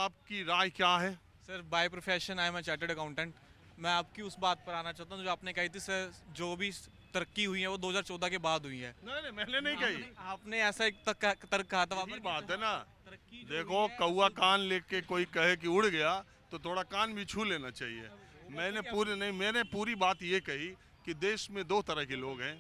आपकी राय क्या है? Sir by profession I am a chartered accountant. मैं आपकी उस बात पर आना चाहता हूँ जो आपने कही थी सर, जो भी तरक्की हुई है वो 2014 के बाद हुई है। नहीं नहीं, मैंने नहीं कही। आपने ऐसा एक तर्क कहा था वहाँ यही पर कि बात है ना। तरक्की जो देखो, हुई है कौवा कान लेके कोई कहे कि उड़ गया तो थोड़ा कान भी छू लेना चाहिए। मैंने पूरी बात ये कही कि देश में दो तरह के लोग हैं।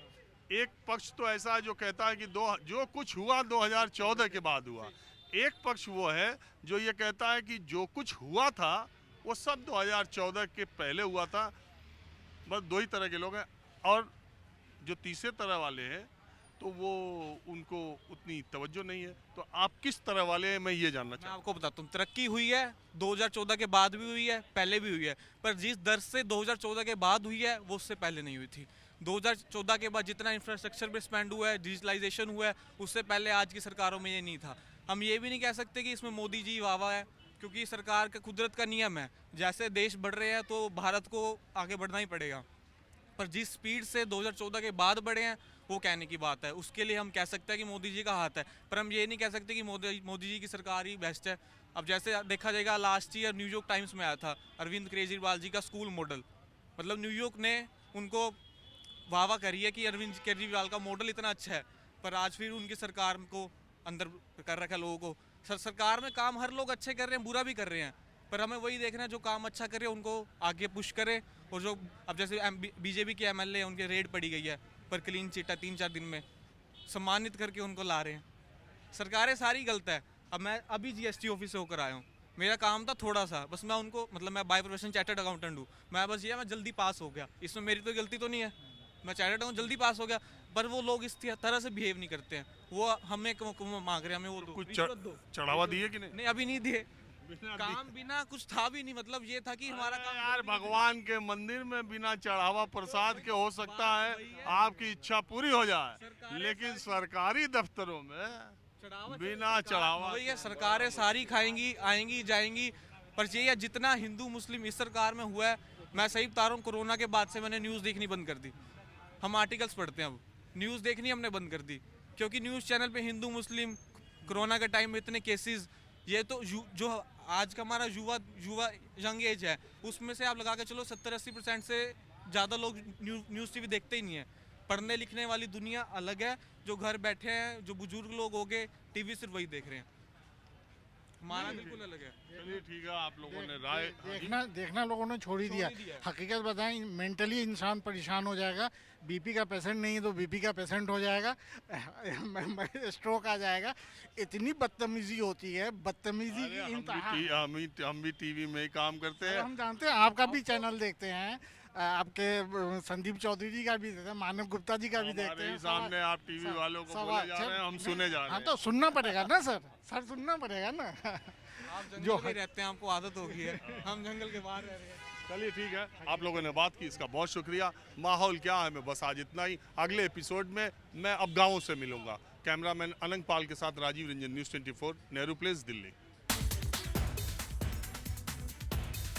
एक पक्ष तो ऐसा है जो कहता है कि जो कुछ हुआ 2014 के बाद हुआ। एक पक्ष वो है जो ये कहता है कि जो कुछ हुआ था वो सब 2014 के पहले हुआ था। बस दो ही तरह के लोग हैं। और जो तीसरे तरह वाले हैं तो वो उनको उतनी तवज्जो नहीं है। तो आप किस तरह वाले हैं, मैं ये जानना मैं चाहता हूँ। आपको बताता हूँ, तरक्की हुई है 2014 के बाद भी हुई है, पहले भी हुई है, पर जिस दर से 2014 के बाद हुई है वो उससे पहले नहीं हुई थी। 2014 के बाद जितना इंफ्रास्ट्रक्चर पे स्पेंड हुआ है, डिजिटलाइजेशन हुआ है, उससे पहले आज की सरकारों में ये नहीं था। हम ये भी नहीं कह सकते कि इसमें मोदी जी वाह है, क्योंकि सरकार का कुदरत का नियम है, जैसे देश बढ़ रहे हैं तो भारत को आगे बढ़ना ही पड़ेगा। पर जिस स्पीड से 2014 के बाद बढ़े हैं वो कहने की बात है, उसके लिए हम कह सकते हैं कि मोदी जी का हाथ है। पर हम ये नहीं कह सकते कि मोदी जी की सरकार ही बेस्ट है। अब जैसे देखा जाएगा, लास्ट ईयर न्यूयॉर्क टाइम्स में आया था अरविंद केजरीवाल जी का स्कूल मॉडल, मतलब न्यूयॉर्क ने उनको वाह वाह करी है कि अरविंद केजरीवाल का मॉडल इतना अच्छा है, पर आज फिर उनकी सरकार को अंदर कर रखा है लोगों को। सरकार में काम हर लोग अच्छे कर रहे हैं, बुरा भी कर रहे हैं, पर हमें वही देखना है जो काम अच्छा करे उनको आगे पुश करे। और जो अब जैसे बीजेपी के एमएलए उनके रेड पड़ी गई है, पर क्लीन चिट है 3-4 दिन में, सम्मानित करके उनको ला रहे हैं। सरकारें सारी गलत है। अब मैं अभी जीएसटी ऑफिस से होकर आया हूँ, मेरा काम था थोड़ा सा, बस मैं उनको, मतलब मैं बाय प्रोफेशन चार्टर्ड अकाउंटेंट हूँ, मैं बस ये मैं जल्दी पास हो गया, इसमें मेरी तो गलती तो नहीं है, मैं चार्टर्ड अकाउंट जल्दी पास हो गया। पर वो लोग इस तरह से बिहेव नहीं करते हैं, वो हमें मांग रहे हैं, हमें वो दो, कुछ रिश्वत दो। चढ़ावा दिए कि नहीं? नहीं अभी नहीं दिए, बिना काम बिना कुछ था भी नहीं, मतलब ये था कि हमारा अरे काम यार, भगवान के मंदिर में बिना चढ़ावा प्रसाद के हो सकता है आपकी इच्छा पूरी हो जाए, लेकिन सरकारी दफ्तरों में बिना चढ़ावा। वही है, सरकारें सारी खाएंगी आएंगी जाएंगी, पर ये है जितना हिंदू मुस्लिम इस सरकार में हुआ है, मैं सही बता रहा हूँ, कोरोना के बाद से मैंने न्यूज़ देखनी बंद कर दी। हम आर्टिकल्स पढ़ते हैं, अब न्यूज़ देखनी हमने बंद कर दी, क्योंकि न्यूज़ चैनल पे हिंदू मुस्लिम कोरोना के टाइम में इतने केसेस, ये तो जो आज का हमारा युवा युवा यंग एज है, उसमें से आप लगा के चलो 70-80% से ज़्यादा लोग न्यूज़ टीवी देखते ही नहीं है। पढ़ने लिखने वाली दुनिया अलग है, जो घर बैठे हैं, जो बुजुर्ग लोग हो गए, टीवी सिर्फ वही देख रहे हैं। हमारा बिल्कुल अलग है। चलिए ठीक है, आप लोगों ने राय देखना देखना लोगों ने छोड़ ही दिया। हकीकत बताएं, मेंटली इंसान परेशान हो जाएगा। बीपी का पेशेंट नहीं है तो बीपी का पेशेंट हो जाएगा, स्ट्रोक आ जाएगा। इतनी बदतमीजी होती है, बदतमीजी अरे की इंतहा। हम भी टीवी में ही काम करते अरे हैं। हम जानते हैं, आपका भी चैनल देखते हैं, आपके संदीप चौधरी जी का भी देखते हैं, मानव गुप्ता जी का भी देखते हमारे हैं। ही सामने आप टीवी वालों को बोले जा रहे हैं, हम सुने जा रहे हाँ हैं। तो सुनना पड़ेगा ना सर, सर सुनना पड़ेगा ना। आप जंगल में रहते हैं, आपको आदत हो गई है, हम जंगल के बाहर रह रहे हैं। चलिए ठीक है, आप लोगों ने बात की, इसका बहुत शुक्रिया। माहौल क्या है मैं बस आज इतना ही। अगले एपिसोड में मैं अब गाँवों से मिलूंगा। कैमरामैन अनंग पाल के साथ राजीव रंजन, न्यूज़ 24, नेहरू प्लेस, दिल्ली।